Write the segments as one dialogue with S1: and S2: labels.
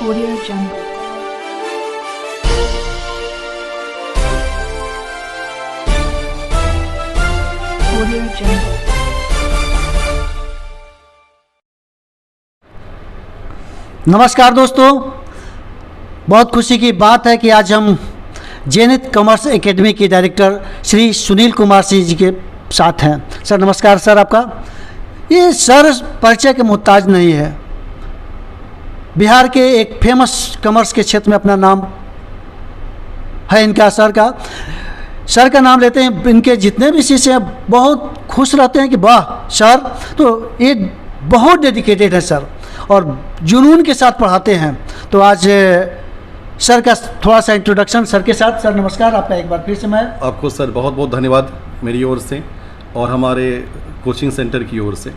S1: Audio Jungle. Audio Jungle.
S2: नमस्कार दोस्तों, बहुत खुशी की बात है कि आज हम जेनिथ कॉमर्स एकेडमी के डायरेक्टर श्री सुनील कुमार सिंह जी के साथ हैं। सर नमस्कार। सर आपका ये सर परिचय के मोहताज नहीं है। बिहार के एक फेमस कॉमर्स के क्षेत्र में अपना नाम है इनका। सर का नाम लेते हैं, इनके जितने भी शिष्य हैं बहुत खुश रहते हैं कि वाह सर तो ये बहुत डेडिकेटेड है सर, और जुनून के साथ पढ़ाते हैं। तो आज सर का थोड़ा सा इंट्रोडक्शन सर के साथ। सर नमस्कार, आपका एक बार फिर से मैं
S3: आपको सर बहुत बहुत धन्यवाद मेरी ओर से और हमारे कोचिंग सेंटर की ओर से।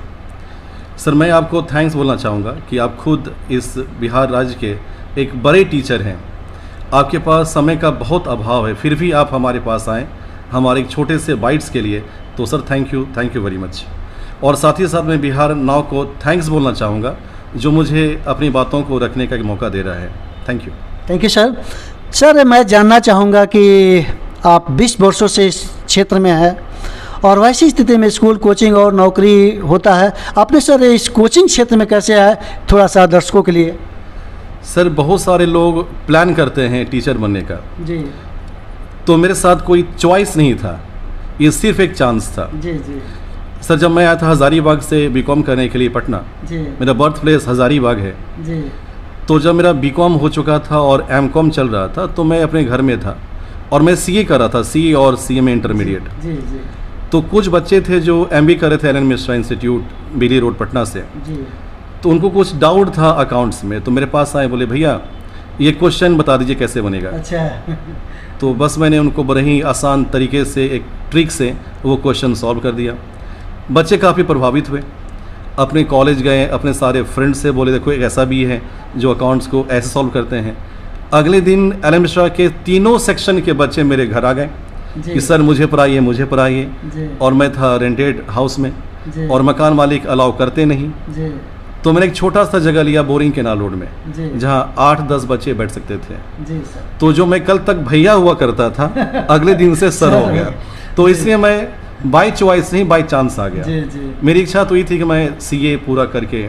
S3: सर मैं आपको थैंक्स बोलना चाहूँगा कि आप खुद इस बिहार राज्य के एक बड़े टीचर हैं। आपके पास समय का बहुत अभाव है, फिर भी आप हमारे पास आएँ हमारे एक छोटे से बाइट्स के लिए। तो sir thank you very much. और साथ ही साथ मैं बिहार नाउ को थैंक्स बोलना चाहूँगा जो मुझे अपनी बातों को रखने का एक मौका दे रहा है। Thank you
S2: sir. सर मैं जानना चाहूँगा कि आप 20 वर्षों से इस क्षेत्र में हैं और वैसी स्थिति में स्कूल, कोचिंग और नौकरी होता है। आपने सर इस कोचिंग क्षेत्र में कैसे आए, थोड़ा सा दर्शकों के लिए।
S3: सर बहुत सारे लोग प्लान करते हैं टीचर बनने का
S2: जी।
S3: तो मेरे साथ कोई चॉइस नहीं था, ये सिर्फ एक चांस था।
S2: जी जी
S3: सर जब मैं आया था हज़ारीबाग से बीकॉम करने के लिए पटना,
S2: जी
S3: मेरा बर्थ प्लेस हज़ारीबाग है।
S2: जी
S3: तो जब मेरा बीकॉम हो चुका था और एमकॉम चल रहा था तो मैं अपने घर में था और मैं सीए कर रहा था, सीए और सीएमए इंटरमीडिएट।
S2: जी जी
S3: तो कुछ बच्चे थे जो एमबी कर रहे थे एलन मिश्रा इंस्टीट्यूट बिली रोड पटना से।
S2: जी
S3: तो उनको कुछ डाउट था अकाउंट्स में, तो मेरे पास आए, बोले भैया ये क्वेश्चन बता दीजिए कैसे बनेगा।
S2: अच्छा
S3: तो बस मैंने उनको बड़े ही आसान तरीके से एक ट्रिक से वो क्वेश्चन सॉल्व कर दिया। बच्चे काफ़ी प्रभावित हुए, अपने कॉलेज गए, अपने सारे फ्रेंड्स से बोले देखो एक ऐसा भी है जो अकाउंट्स को ऐसे सॉल्व करते हैं। अगले दिन एलन मिश्रा के तीनों सेक्शन के बच्चे मेरे घर आ गए कि सर मुझे पढ़ाइए। और मैं था रेंटेड हाउस में और मकान मालिक अलाउ करते नहीं। तो मैंने एक छोटा सा जगह लिया बोरिंग केनाल रोड में जहाँ 8-10 बच्चे बैठ सकते थे।
S2: जी सर।
S3: तो जो मैं कल तक भैया हुआ करता था अगले दिन से सर हो गया। तो इसलिए मैं बाय चॉइस नहीं बाय चांस आ गया।
S2: जी जी
S3: मेरी इच्छा तो ये थी कि मैं सीए पूरा करके,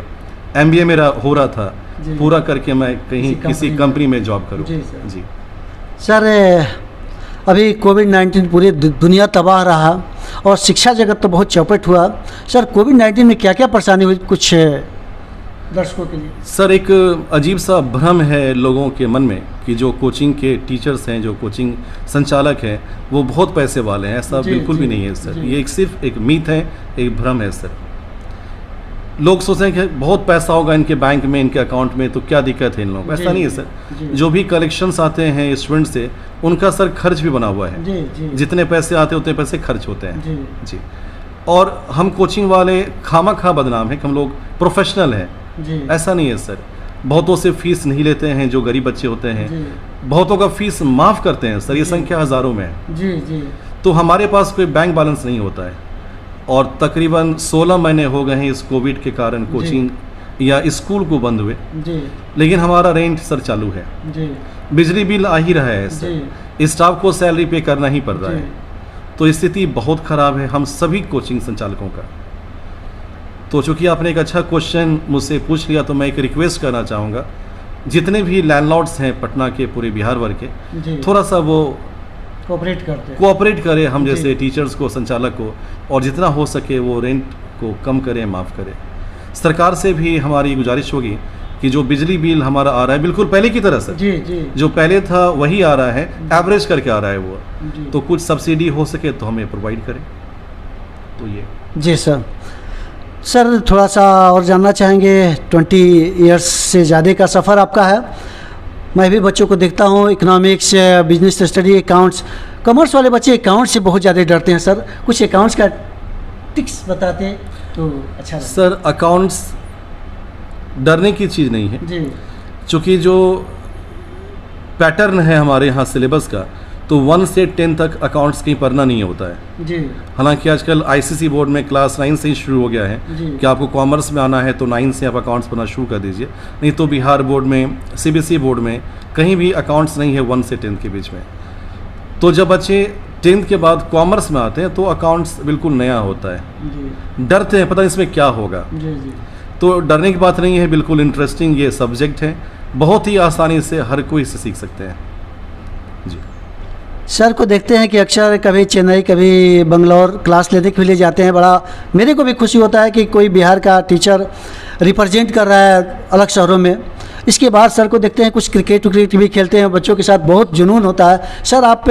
S3: एमबीए मेरा हो रहा था, पूरा करके मैं कहीं किसी कंपनी में जॉब करूं। जी
S2: सर अभी कोविड-19 पूरी दुनिया तबाह रहा और शिक्षा जगत तो बहुत चौपट हुआ। सर कोविड-19 में क्या क्या परेशानी हुई कुछ दर्शकों के लिए।
S3: सर एक अजीब सा भ्रम है लोगों के मन में कि जो कोचिंग के टीचर्स हैं, जो कोचिंग संचालक हैं वो बहुत पैसे वाले हैं। ऐसा बिल्कुल भी नहीं है सर। ये सिर्फ एक मीथ है, एक भ्रम है सर। लोग सोचते हैं कि बहुत पैसा होगा इनके बैंक में, इनके अकाउंट में, तो क्या दिक्कत है इन लोगों को। ऐसा नहीं है सर। जो भी कलेक्शंस आते हैं स्टूडेंट से उनका सर खर्च भी बना हुआ है। जितने पैसे आते हैं उतने पैसे खर्च होते हैं। जी। और हम कोचिंग वाले खामा बदनाम है कि हम लोग प्रोफेशनल हैं। ऐसा नहीं है सर। बहुतों से फीस नहीं लेते हैं जो गरीब बच्चे होते हैं, बहुतों का फीस माफ़ करते हैं सर। ये संख्या हज़ारों में है। तो हमारे पास कोई बैंक बैलेंस नहीं होता है और तकरीबन 16 महीने हो गए हैं इस कोविड के कारण कोचिंग या स्कूल को बंद हुए। लेकिन हमारा रेंट सर चालू है, बिजली बिल आ ही रहा है सर, स्टाफ को सैलरी पे करना ही पड़ रहा है। तो स्थिति बहुत ख़राब है हम सभी कोचिंग संचालकों का। तो चूँकि आपने एक अच्छा क्वेश्चन मुझसे पूछ लिया तो मैं एक रिक्वेस्ट करना चाहूँगा, जितने भी लैंडलॉर्ड्स हैं पटना के, पूरे बिहार भर के, थोड़ा सा वो कोऑपरेट करें हम जैसे टीचर्स को, संचालक को, और जितना हो सके वो रेंट को कम करें, माफ़ करें। सरकार से भी हमारी गुजारिश होगी कि जो बिजली बिल हमारा आ रहा है बिल्कुल पहले की तरह से, जो पहले था वही आ रहा है, एवरेज करके आ रहा है वो, तो कुछ सब्सिडी हो सके तो हमें प्रोवाइड करें। तो ये
S2: जी सर थोड़ा सा और जानना चाहेंगे। 20 इयर्स से ज़्यादा का सफ़र आपका है। मैं भी बच्चों को देखता हूँ, economics, business study, accounts, commerce वाले बच्चे अकाउंट्स से बहुत ज़्यादा डरते हैं सर। कुछ अकाउंट्स का टिप्स बताते तो अच्छा।
S3: सर अकाउंट्स डरने की चीज़ नहीं है
S2: जी।
S3: चूँकि जो पैटर्न है हमारे यहाँ सिलेबस का तो 1 से 10 तक अकाउंट्स कहीं पढ़ना नहीं होता है।
S2: जी
S3: हालांकि आजकल आईसीएसई बोर्ड में क्लास 9 से ही शुरू हो गया है
S2: जी
S3: कि आपको कॉमर्स में आना है तो 9 से आप अकाउंट्स पढ़ना शुरू कर दीजिए, नहीं तो बिहार बोर्ड में, सीबीएसई बोर्ड में कहीं भी अकाउंट्स नहीं है 1 से 10 के बीच में। तो जब बच्चे 10th के बाद कॉमर्स में आते हैं तो अकाउंट्स बिल्कुल नया होता है,
S2: जी
S3: डरते हैं पता नहीं इसमें क्या होगा।
S2: जी जी
S3: तो डरने की बात नहीं है, बिल्कुल इंटरेस्टिंग ये सब्जेक्ट है, बहुत ही आसानी से हर कोई इसे सीख सकते हैं। जी
S2: सर को देखते हैं कि अक्सर कभी चेन्नई कभी बंगलौर क्लास लेने के लिए जाते हैं। बड़ा मेरे को भी खुशी होता है कि कोई बिहार का टीचर रिप्रेजेंट कर रहा है अलग शहरों में। इसके बाद सर को देखते हैं कुछ क्रिकेट विकेट भी खेलते हैं, बच्चों के साथ बहुत जुनून होता है। सर आप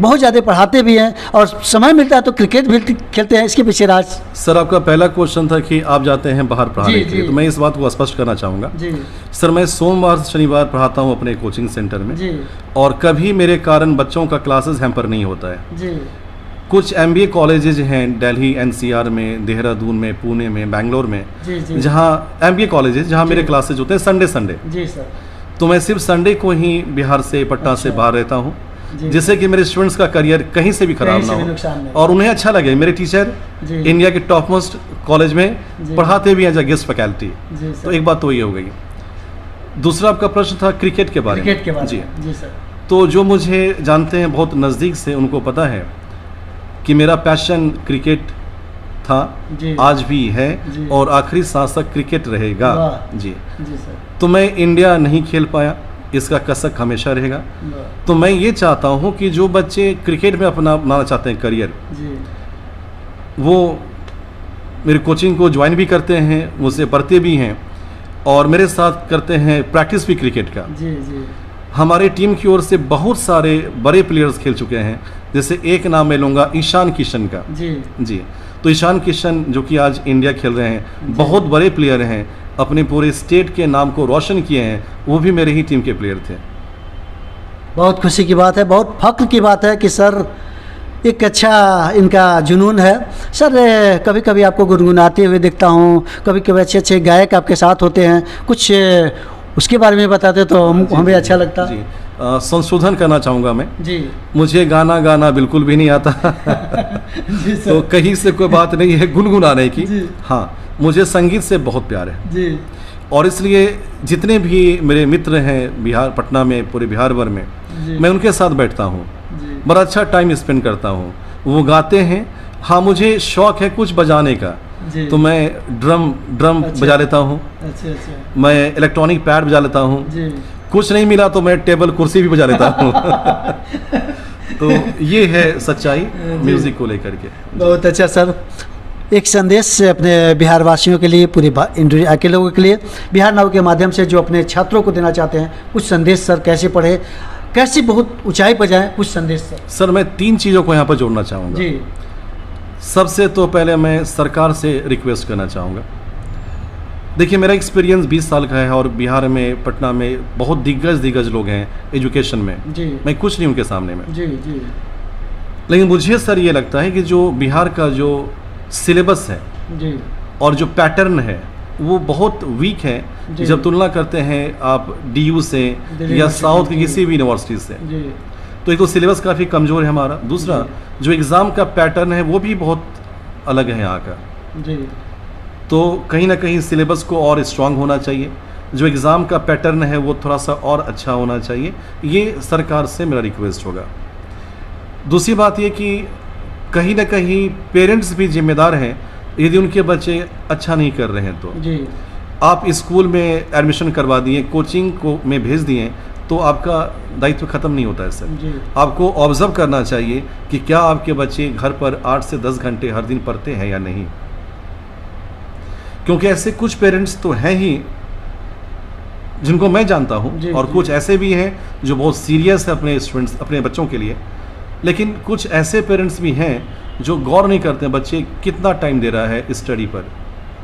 S2: बहुत ज़्यादा पढ़ाते भी हैं और समय मिलता है तो क्रिकेट भी खेलते हैं, इसके पीछे राज।
S3: सर, आपका पहला क्वेश्चन था कि आप जाते हैं बाहर पढ़ाने
S2: जी,
S3: के लिए,
S2: जी।
S3: तो मैं इस बात को स्पष्ट करना चाहूँगा।
S2: जी
S3: सर, मैं सोमवार से शनिवार पढ़ाता हूँ अपने कोचिंग सेंटर में,
S2: जी
S3: और कभी मेरे कारण बच्चों का क्लासेस हैम्पर नहीं होता है।
S2: जी
S3: कुछ MBA कॉलेजेज हैं दिल्ली NCR में, देहरादून में, पुणे में, बैंगलोर में,
S2: जी जी
S3: जहाँ MBA कॉलेजेज जहाँ मेरे क्लासेज होते हैं संडे।
S2: जी सर
S3: तो मैं सिर्फ संडे को ही बिहार से, पटना से
S2: अच्छा।
S3: बाहर रहता हूँ,
S2: जी।
S3: जिससे कि मेरे स्टूडेंट्स का करियर कहीं से भी खराब
S2: कहीं
S3: ना
S2: से भी
S3: हो
S2: नुकसान नहीं।
S3: और उन्हें अच्छा लगे। मेरे टीचर
S2: जी।
S3: इंडिया के टॉप मोस्ट कॉलेज में
S2: जी।
S3: पढ़ाते भी हैं एज अ गेस्ट फैकल्टी।
S2: जी
S3: तो
S2: सर
S3: एक बात तो ये हो गई। दूसरा आपका प्रश्न था क्रिकेट के बारे में।
S2: क्रिकेट के बारे
S3: जी।
S2: में जी सर
S3: तो जो मुझे जानते हैं बहुत नज़दीक से, उनको पता है कि मेरा पैशन क्रिकेट था,
S2: जी
S3: आज भी है
S2: जी।
S3: और आखिरी सांस तक क्रिकेट रहेगा।
S2: वाह।
S3: जी।
S2: जी सर
S3: तो मैं इंडिया नहीं खेल पाया, इसका कसक हमेशा रहेगा।
S2: वाह।
S3: तो मैं ये चाहता हूँ कि जो बच्चे क्रिकेट में अपना बनाना चाहते हैं करियर,
S2: जी
S3: वो मेरी कोचिंग को ज्वाइन भी करते हैं, मुझसे पढ़ते भी हैं और मेरे साथ करते हैं प्रैक्टिस भी क्रिकेट का।
S2: जी जी
S3: हमारे टीम की ओर से बहुत सारे बड़े प्लेयर्स खेल चुके हैं, जैसे एक नाम मैं लूँगा ईशान किशन का।
S2: जी
S3: जी। तो ईशान किशन जो कि आज इंडिया खेल रहे हैं, बहुत बड़े प्लेयर हैं, अपने पूरे स्टेट के नाम को रोशन किए हैं, वो भी मेरे ही टीम के प्लेयर थे।
S2: बहुत खुशी की बात है, बहुत फख्र की बात है कि सर एक अच्छा इनका जुनून है। सर कभी कभी आपको गुनगुनाते हुए देखता हूँ, कभी कभी अच्छे अच्छे गायक आपके साथ होते हैं, कुछ उसके बारे में बताते तो हमें अच्छा लगता।
S3: जी। संशोधन करना चाहूँगा मैं,
S2: जी
S3: मुझे गाना बिल्कुल भी नहीं आता।
S2: जी
S3: तो
S2: सर
S3: कहीं से कोई बात नहीं है गुनगुनाने की।
S2: जी।
S3: हाँ, मुझे संगीत से बहुत प्यार है
S2: जी
S3: और इसलिए जितने भी मेरे मित्र हैं बिहार, पटना में, पूरे बिहार भर में,
S2: जी
S3: मैं उनके साथ बैठता हूँ,
S2: जी
S3: बड़ा अच्छा टाइम स्पेंड करता हूँ। वो गाते हैं, हाँ मुझे शौक है कुछ बजाने का,
S2: जी
S3: तो मैं ड्रम
S2: अच्छा।
S3: बजा लेता हूँ,
S2: अच्छा अच्छा
S3: मैं इलेक्ट्रॉनिक पैड बजा लेता हूँ,
S2: जी
S3: कुछ नहीं मिला तो मैं टेबल कुर्सी भी बजा लेता हूँ। तो ये है सच्चाई म्यूजिक को लेकर के।
S2: बहुत अच्छा सर। एक संदेश अपने बिहार वासियों के लिए, पूरे इंडिया के लोगों के लिए, बिहार नाउ के माध्यम से जो अपने छात्रों को देना चाहते हैं, कुछ संदेश सर, कैसे पढ़े, कैसी बहुत ऊंचाई पर जाएं, कुछ संदेश सर।
S3: सर, मैं 3 चीज़ों को यहाँ पर जोड़ना चाहूँगा।
S2: जी
S3: सबसे तो पहले मैं सरकार से रिक्वेस्ट करना चाहूँगा। देखिए, मेरा एक्सपीरियंस 20 साल का है और बिहार में, पटना में बहुत दिग्गज लोग हैं एजुकेशन में,
S2: जी
S3: मैं कुछ नहीं उनके सामने में।
S2: जी जी
S3: लेकिन मुझे सर ये लगता है कि जो बिहार का जो सिलेबस है
S2: जी
S3: और जो पैटर्न है वो बहुत वीक है
S2: जी।
S3: जब तुलना करते हैं आप DU से
S2: दिल्ली
S3: या
S2: यूनिवर्सिटी,
S3: साउथ की
S2: जी।
S3: किसी भी यूनिवर्सिटी से।
S2: जी
S3: तो एक तो सिलेबस काफ़ी कमज़ोर है हमारा, दूसरा जो एग्ज़ाम का पैटर्न है वो भी बहुत अलग है यहाँ का।
S2: जी
S3: तो कहीं ना कहीं सिलेबस को और स्ट्रांग होना चाहिए, जो एग्ज़ाम का पैटर्न है वो थोड़ा सा और अच्छा होना चाहिए, ये सरकार से मेरा रिक्वेस्ट होगा। दूसरी बात ये कि कहीं ना कहीं पेरेंट्स भी जिम्मेदार हैं, यदि उनके बच्चे अच्छा नहीं कर रहे हैं तो
S2: जी
S3: आप स्कूल में एडमिशन करवा दिए, कोचिंग को में भेज दिए, तो आपका दायित्व ख़त्म नहीं होता है सर।
S2: जी
S3: आपको ऑब्जर्व करना चाहिए कि क्या आपके बच्चे घर पर 8 से 10 घंटे हर दिन पढ़ते हैं या नहीं, क्योंकि ऐसे कुछ पेरेंट्स तो हैं ही जिनको मैं जानता हूं,
S2: जी,
S3: और
S2: जी।
S3: कुछ ऐसे भी हैं जो बहुत सीरियस है अपने स्टूडेंट्स, अपने बच्चों के लिए। लेकिन कुछ ऐसे पेरेंट्स भी हैं जो गौर नहीं करते हैं बच्चे कितना टाइम दे रहा है स्टडी पर,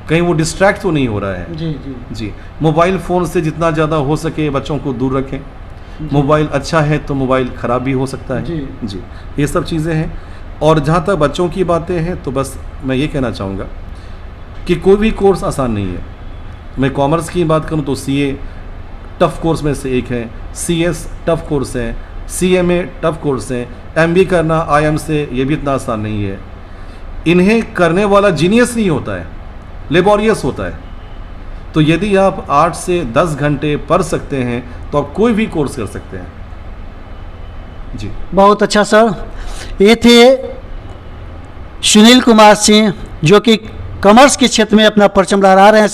S3: कहीं वो डिस्ट्रैक्ट तो नहीं हो रहा है।
S2: जी जी
S3: जी, मोबाइल फ़ोन से जितना ज़्यादा हो सके बच्चों को दूर रखें। मोबाइल अच्छा है तो मोबाइल ख़राब भी हो सकता है।
S2: जी।
S3: जी, ये सब चीज़ें हैं। और जहाँ तक बच्चों की बातें हैं तो बस मैं ये कहना चाहूँगा कि कोई भी कोर्स आसान नहीं है। मैं कॉमर्स की बात करूँ तो CA टफ़ कोर्स में से एक है, CS टफ़ कोर्स है, CMA टफ कोर्स हैं, MBA करना IIM से ये भी इतना आसान नहीं है। इन्हें करने वाला जीनियस नहीं होता है, लेबोरियस होता है। तो यदि आप 8 से 10 घंटे पढ़ सकते हैं तो आप कोई भी कोर्स कर सकते हैं। जी,
S2: बहुत अच्छा सर। ये थे सुनील कुमार सिंह, जो कि कॉमर्स के क्षेत्र में अपना परचम लहरा रहे हैं।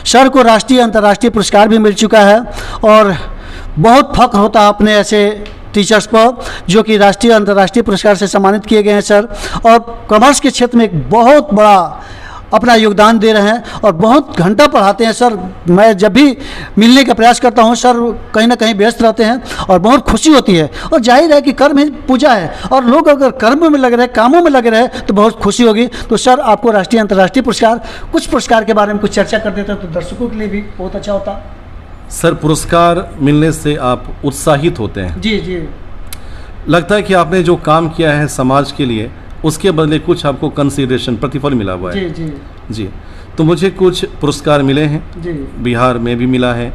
S2: सर को राष्ट्रीय अंतर्राष्ट्रीय पुरस्कार भी मिल चुका है और बहुत फख्र होता है अपने ऐसे टीचर्स पर जो कि राष्ट्रीय अंतर्राष्ट्रीय पुरस्कार से सम्मानित किए गए हैं सर, और कॉमर्स के क्षेत्र में एक बहुत बड़ा अपना योगदान दे रहे हैं और बहुत घंटा पढ़ाते हैं सर। मैं जब भी मिलने का प्रयास करता हूं सर, कहीं ना कहीं व्यस्त रहते हैं और बहुत खुशी होती है। और जाहिर है कि कर्म ही पूजा है और लोग अगर कर्म में लग रहे, कामों में लगे रहे तो बहुत खुशी होगी। तो सर आपको राष्ट्रीय अंतर्राष्ट्रीय पुरस्कार, कुछ पुरस्कार के बारे में कुछ चर्चा कर देते तो दर्शकों के लिए भी बहुत अच्छा होता।
S3: सर पुरस्कार मिलने से आप उत्साहित होते हैं।
S2: जी,
S3: लगता है कि आपने जो काम किया है समाज के लिए उसके बदले कुछ आपको कंसीडरेशन, प्रतिफल मिला हुआ है। जी। तो मुझे कुछ पुरस्कार मिले हैं जी। बिहार में भी मिला है,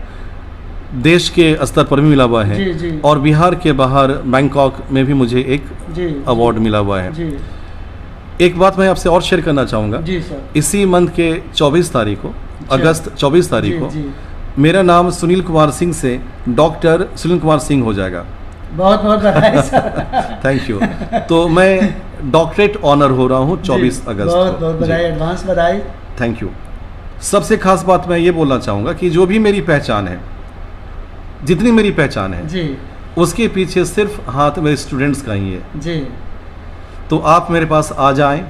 S3: देश के स्तर पर भी मिला हुआ है जी। और बिहार के बाहर बैंकॉक में भी मुझे एक अवार्ड मिला हुआ है जी। एक बात मैं आपसे और शेयर करना चाहूँगा जी सर। इसी मंथ के 24 तारीख को, अगस्त 24 तारीख को मेरा नाम सुनील कुमार सिंह से डॉक्टर सुनील कुमार सिंह हो जाएगा।
S2: बहुत बहुत बधाई सर।
S3: Thank you. तो मैं डॉक्टरेट ऑनर हो रहा हूँ 24 अगस्त को।
S2: बहुत बहुत बधाई, एडवांस बधाई।
S3: Thank you. सबसे खास बात मैं ये बोलना चाहूँगा कि जो भी मेरी पहचान है, जितनी मेरी पहचान है जी, उसके पीछे सिर्फ हाथ मेरे स्टूडेंट्स का ही है जी। तो आप मेरे पास आ जाएं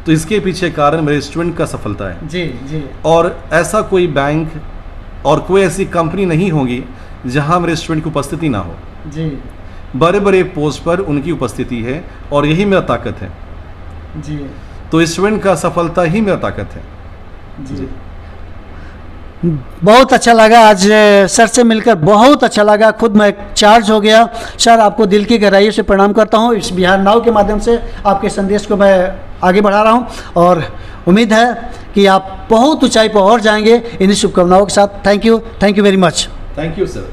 S3: तो इसके पीछे कारण मेरे स्टूडेंट का सफलता है जी। और ऐसा कोई बैंक और कोई ऐसी कंपनी नहीं होगी जहां मेरे स्टूडेंट की उपस्थिति ना हो जी। बड़े बड़े पोस्ट पर उनकी उपस्थिति है और यही मेरा ताकत है जी। तो स्टूडेंट का सफलता ही मेरा ताकत है जी।
S2: बहुत अच्छा लगा आज सर से मिलकर, बहुत अच्छा लगा। खुद मैं चार्ज हो गया। सर आपको दिल की गहराई से प्रणाम करता हूँ। इस बिहार नाव के माध्यम से आपके संदेश को मैं आगे बढ़ा रहा हूँ और उम्मीद है कि आप बहुत ऊंचाई पर और जाएंगे। इन्हीं शुभकामनाओं के साथ thank you very much.
S3: Thank you sir.